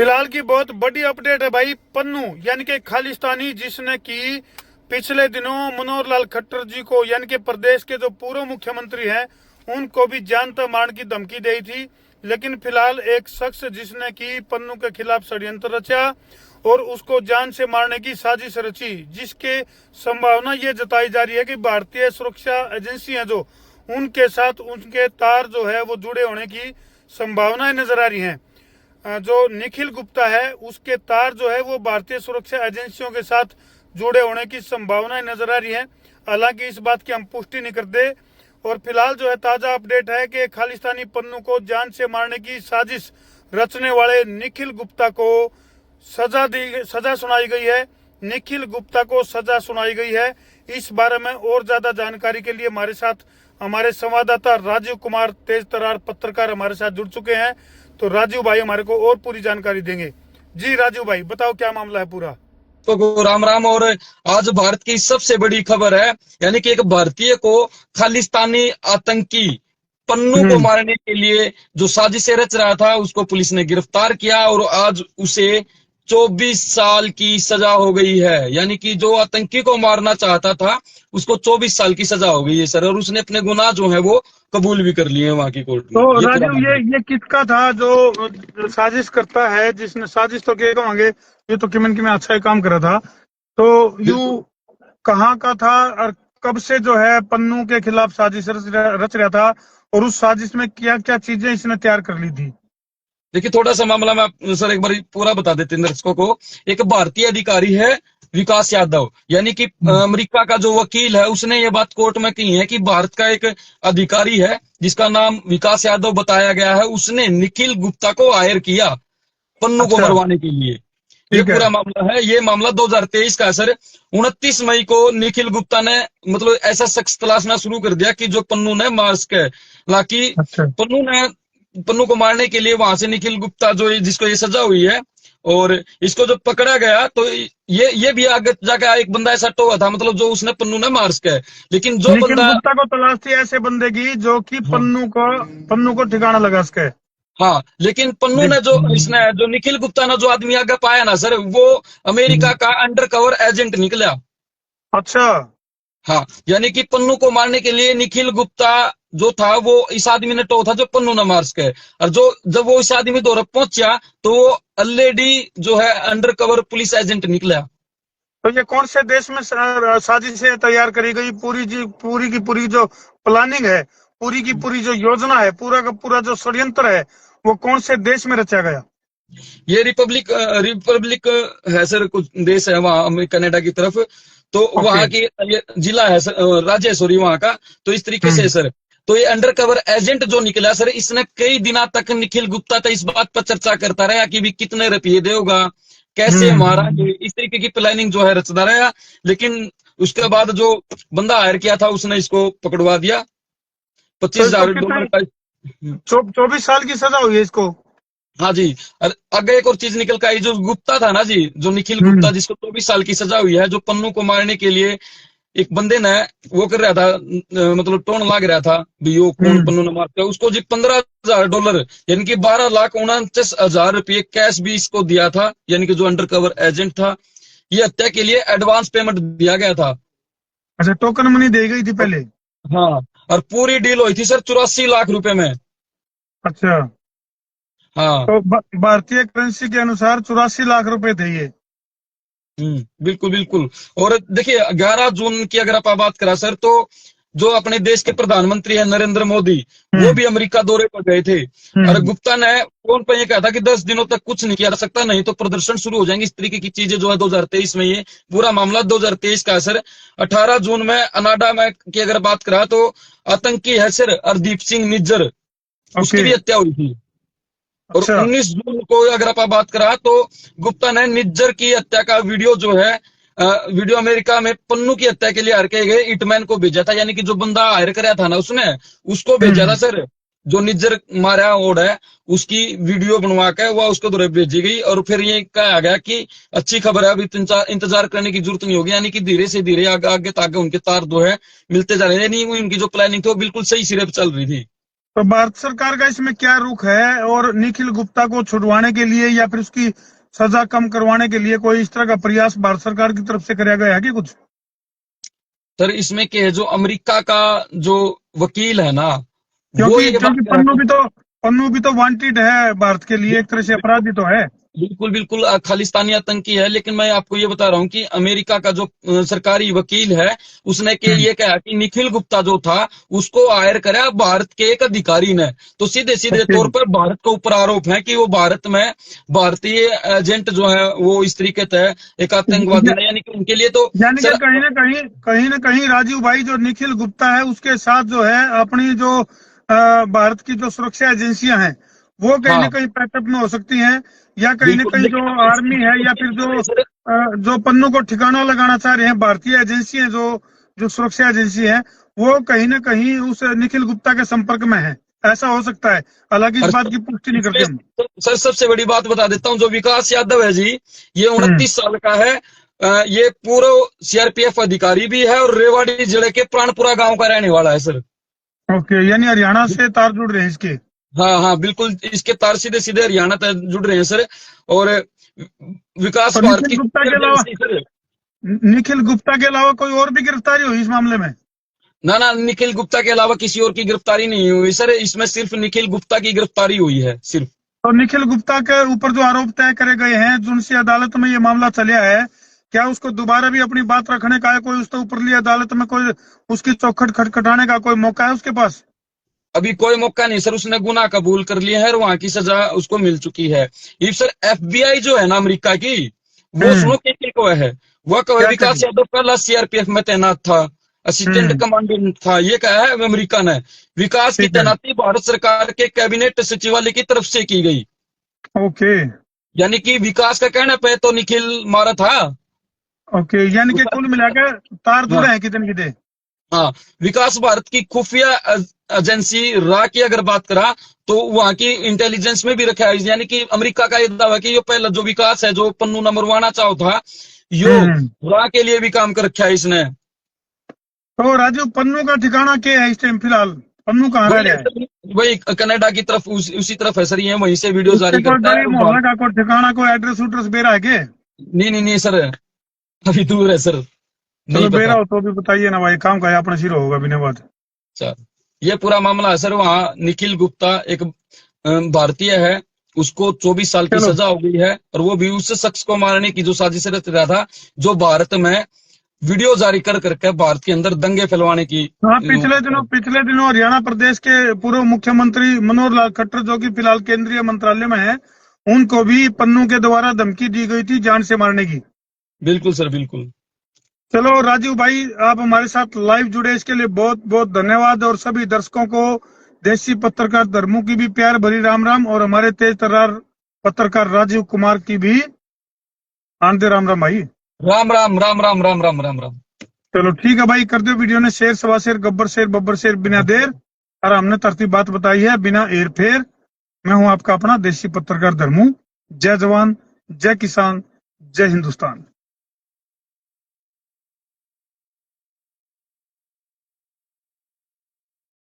फिलहाल की बहुत बड़ी अपडेट है भाई। पन्नू यानी कि खालिस्तानी, जिसने कि पिछले दिनों मनोहर लाल खट्टर जी को यानी कि प्रदेश के जो पूर्व मुख्यमंत्री हैं उनको भी जान तक मारने की धमकी दी थी। लेकिन फिलहाल एक शख्स जिसने कि पन्नू के खिलाफ षड्यंत्र रचा और उसको जान से मारने की साजिश रची, जिसके संभावना ये जताई जा रही है कि भारतीय सुरक्षा एजेंसियां जो उनके साथ उनके तार जो है वो जुड़े होने की संभावनाएं नजर आ रही हैं। जो निखिल गुप्ता है उसके तार जो है वो भारतीय सुरक्षा एजेंसियों के साथ जुड़े होने की संभावनाएं नजर आ रही हैं। हालांकि इस बात की हम पुष्टि नहीं करते। और फिलहाल जो है ताजा अपडेट है कि खालिस्तानी पन्नू को जान से मारने की साजिश रचने वाले निखिल गुप्ता को सजा सुनाई गई है। निखिल गुप्ता को सजा सुनाई गई है। इस बारे में और ज्यादा जानकारी के लिए हमारे साथ हमारे संवाददाता राजीव कुमार तेज तरार पत्रकार हमारे साथ जुड़ चुके हैं। तो राजीव भाई हमारे को और पूरी जानकारी देंगे। जी राजीव भाई बताओ क्या मामला है पूरा। तो राम राम। और आज भारत की सबसे बड़ी खबर है, यानी कि एक भारतीय को खालिस्तानी आतंकी पन्नू को मारने के लिए जो साजिशें रच रहा था उसको पुलिस ने गिरफ्तार किया और आज उसे 24 साल की सजा हो गई है। यानी कि जो आतंकी को मारना चाहता था उसको 24 साल की सजा हो गई है सर। और उसने अपने गुनाह जो है वो कबूल भी कर लिए हैं वहां की कोर्ट में। तो राजीव ये किसका था जो साजिश करता है, जिसने साजिश तो क्या कहेंगे, ये तो किमन की में अच्छा ही काम करा था। तो यू कहाँ का था और कब से जो है पन्नू के खिलाफ साजिश रच रहा था और उस साजिश में क्या क्या चीजें इसने तैयार कर ली थी? देखिए थोड़ा सा मामला मैं सर एक बार पूरा बता देते हैं दर्शकों को। एक भारतीय अधिकारी है विकास यादव, यानी कि अमेरिका का जो वकील है उसने ये बात कोर्ट में कही है कि भारत का एक अधिकारी है जिसका नाम विकास यादव बताया गया है, उसने निखिल गुप्ता को हायर किया पन्नू को मरवाने के लिए। ये पूरा मामला है। ये मामला 2023 का है सर। 29 मई को निखिल गुप्ता ने मतलब ऐसा शख्स तलाशना शुरू कर दिया कि जो पन्नू ने मार सके। हालांकि पन्नू को मारने के लिए वहां से निखिल गुप्ता जो जिसको ये सजा हुई है और इसको जब पकड़ा गया तो ये भी आगे जाकर एक बंदा ऐसा टोआ था मतलब जो उसने पन्नू ने मार सके। लेकिन जो बंदा गुप्ता को तलाश थी ऐसे बंदे की जो कि पन्नू को ठिकाना लगा सके। हाँ, लेकिन पन्नू ने जो निखिल गुप्ता ने जो आदमी आगे पाया ना सर, वो अमेरिका का अंडर कवर एजेंट निकला। अच्छा। हाँ, यानी कि पन्नू को मारने के लिए निखिल गुप्ता जो था वो इस आदमी ने टो था जो पन्नू ने मार सके। और जब वो इस आदमी द्वारा पहुंचा तो वो ऑलरेडी जो है अंडर कवर पुलिस एजेंट निकला। तो ये कौन से देश में साजिशें तैयार करी गई? पूरी की पूरी जो प्लानिंग है, पूरी की पूरी जो योजना है, पूरा का पूरा जो षड्यंत्र है, वो कौन से देश में रचा गया? ये रिपब्लिक है सर, कुछ देश है वहां कनाडा की तरफ। तो वहां की ये जिला है राज्य है सॉरी वहां का। तो इस तरीके से सर, तो ये अंडर कवर एजेंट जो निकला सर, इसने कई दिनों तक निखिल गुप्ता था इस बात पर चर्चा करता रहा कि भी कितने रुपये देगा, कैसे मारा, इस तरीके की प्लानिंग जो है रचता रहा। लेकिन उसके बाद जो बंदा हायर किया था उसने इसको पकड़वा दिया। $25,000 का। 24 साल की सजा हुई है इसको। हाँ जी। और आगे एक और चीज निकल कर आई, जो गुप्ता था ना जी, जो निखिल गुप्ता जिसको 24 साल की सजा हुई है, जो पन्नू को मारने के लिए एक बंदे ने वो कर रहा था मतलब टोन लाग रहा था भी यो कौन पन्नू ने मारता है, उसको जी $15,000 यानी कि 12,49,000 रुपये कैश भी इसको दिया था। यानी कि जो अंडर कवर एजेंट था, ये हत्या के लिए एडवांस पेमेंट दिया गया था। अच्छा, टोकन मनी दी गई थी पहले? हाँ, और पूरी डील हुई थी सर 84 लाख रुपए में। अच्छा। हाँ, तो भारतीय करेंसी के अनुसार 84 लाख रुपए थे ये। बिल्कुल बिल्कुल। और देखिए 11 जून की अगर आप बात करा सर, तो जो अपने देश के प्रधानमंत्री है नरेंद्र मोदी, वो भी अमेरिका दौरे पर गए थे। और गुप्ता ने फोन पर यह कहा था कि 10 दिनों तक कुछ नहीं किया जा सकता, नहीं तो प्रदर्शन शुरू हो जाएंगे। इस तरीके की चीजें जो है 2023 में, ये पूरा मामला 2023 का है सर। 18 जून में अनाडा में की अगर बात करा तो आतंकी है सर हरदीप सिंह निज्जर, उसकी भी हत्या हुई थी। और 19 जून को अगर आप बात करा तो गुप्ता ने निज्जर की हत्या का वीडियो जो है वीडियो अमेरिका में पन्नू की हत्या के लिए हायर किए गए इटमैन को भेजा था। यानी कि जो बंदा हायर कराया था ना उसने उसको भेजा था सर, जो निज्जर मारा ओड है उसकी वीडियो बनवा के वह उसको द्वारा भेजी गई। और फिर ये कहा गया कि अच्छी खबर है, अभी इंतजार करने की जरूरत नहीं होगी। यानी कि धीरे से धीरे आगे आगे उनके तार जो है मिलते जा रहे हैं। यानी उनकी जो प्लानिंग थी वो बिल्कुल सही सिरे पर चल रही थी। तो भारत सरकार का इसमें क्या रुख है, और निखिल गुप्ता को छुड़वाने के लिए या फिर उसकी सजा कम करवाने के लिए कोई इस तरह का प्रयास भारत सरकार की तरफ से कराया गया है कि कुछ? सर इसमें क्या है, जो अमेरिका का जो वकील है ना, वो क्योंकि ये बात क्योंकि कह रहा है। पन्नू भी तो वांटेड है भारत के लिए, एक तरह से अपराधी तो है। बिल्कुल बिल्कुल खालिस्तानी आतंकी है, लेकिन मैं आपको ये बता रहा हूँ कि अमेरिका का जो सरकारी वकील है, उसने के हम्म। ये कहा कि निखिल गुप्ता जो था उसको हायर करा भारत के एक अधिकारी ने। तो सीधे सीधे ओके। तौर पर भारत के ऊपर आरोप है कि वो भारत में भारतीय एजेंट जो है वो इस तरीके से एक आतंकवादी ने, यानी कि उनके लिए तो यानी कि सर। कहीं ना कहीं राजीव भाई, जो निखिल गुप्ता है उसके साथ जो है अपनी जो भारत की जो सुरक्षा एजेंसियां हैं, वो कहीं ना हाँ कहीं पैकअप में हो सकती हैं, या कहीं ना बिल्कुल, कहीं जो लेकिन अब इसकी आर्मी है, जो या फिर वकील जो है सर। जो पन्नू को ठिकाना लगाना चाह रहे हैं भारतीय एजेंसी है, जो जो सुरक्षा एजेंसी है, वो कहीं ना कहीं उस निखिल गुप्ता के संपर्क में है। ऐसा हो सकता है, हालांकि इस और बात की पुष्टि नहीं करते हम। सर सबसे बड़ी बात बता देता हूँ, जो विकास यादव है जी, ये हम्म। 29 साल का है। ये पूर्व सीआरपीएफ अधिकारी भी है और रेवाड़ी जिले के प्राणपुरा गांव का रहने वाला है सर। ओके, यानी हरियाणा से तार जुड़ रहे हैं इसके। हाँ हाँ बिल्कुल, इसके तार सीधे सीधे हरियाणा तक जुड़ रहे हैं सर। और विकास तो भारत की खुफिया एजेंसी सर। निखिल गुप्ता के अलावा कोई और भी गिरफ्तारी हुई इस मामले में? ना ना, निखिल गुप्ता के अलावा किसी और की गिरफ्तारी नहीं हुई सर, इसमें सिर्फ निखिल गुप्ता की गिरफ्तारी हुई है सिर्फ। तो निखिल गुप्ता के ऊपर जो आरोप तय करे गए हैं, जिनसे अदालत में ये मामला चला है, क्या उसको दोबारा भी अपनी बात रखने का है? कोई उसके ऊपरली अदालत में कोई उसकी चौखट खटखटाने का कोई मौका है उसके पास? अभी कोई मौका नहीं सर, उसने गुनाह कबूल कर लिया है और वहां की सजा उसको मिल चुकी है। ये सर एफबीआई जो है ना अमेरिका की, वो हम्म। सुनो क्या कहा है। वह कहा क्या विकास चाहिए? यादव पहला सीआरपीएफ में तैनात था, असिस्टेंट हम्म। कमांडेंट था, ये कहा है अमेरिका ने। विकास की ठीक है। तैनाती भारत सरकार के कैबिनेट सचिवालय की तरफ से की गई। ओके। यानी कि विकास का कहने पे तो निखिल मारा था। ओके, यानी कि कुल विकास, मिलाकर तार जुड़े हाँ हैं कितने कितने। हाँ, विकास भारत की खुफिया एजेंसी रा की अगर बात करा तो वहां की इंटेलिजेंस में भी रखा है। यानी कि अमेरिका का ये दावा है कि ये पहला जो विकास है, जो पन्नू न मरवाना चाहो था, यो हम्म। रा के लिए भी काम कर रखा है इसने। तो राजू, पन्नू का ठिकाना क्या है इस टाइम फिलहाल? पन्नू कहाँ रह वही है रहा है? सर, वही कनाडा की तरफ, उसी तरफ है सर, ये वहीं से वीडियो उसके जारी कोई करता है गली और मोहल्ले का कोई ठिकाना, कोई एड्रेस उड्रेस बेरा है क्या? नहीं नहीं नहीं सर, अभी दूर है सर, चलो नहीं बेरा पता। हो तो भी बताइए ना भाई, काम का है अपना सिर होगा बिना बात। अच्छा, ये पूरा मामला है सर। वहाँ निखिल गुप्ता एक भारतीय है, उसको 24 साल की चलो। सजा हो गई है, और वो भी उस शख्स को मारने की जो साजिश रच रहा था, जो भारत में वीडियो जारी कर करके भारत के अंदर दंगे फैलवाने की। हाँ, पिछले दिनों हरियाणा प्रदेश के पूर्व मुख्यमंत्री मनोहर लाल खट्टर, जो कि फिलहाल केंद्रीय मंत्रालय में है, उनको भी पन्नू के द्वारा धमकी दी गई थी जान से मारने की। बिल्कुल सर बिल्कुल। चलो राजीव भाई, आप हमारे साथ लाइव जुड़े, इसके लिए बहुत बहुत धन्यवाद। और सभी दर्शकों को देसी पत्रकार धर्मू की भी प्यार भरी राम राम, और हमारे तेज तर्रार पत्रकार राजीव कुमार की भी आनंद राम राम भाई। राम राम राम राम राम राम राम राम। चलो ठीक है भाई, कर दो वीडियो ने शेर, सवा शेर, गब्बर शेर, बब्बर शेर, बिना देर। और हमने तरतीब बात बताई है बिना एर फेर। मैं हूं आपका अपना देसी पत्रकार धर्मू। जय जवान, जय किसान, जय हिंदुस्तान।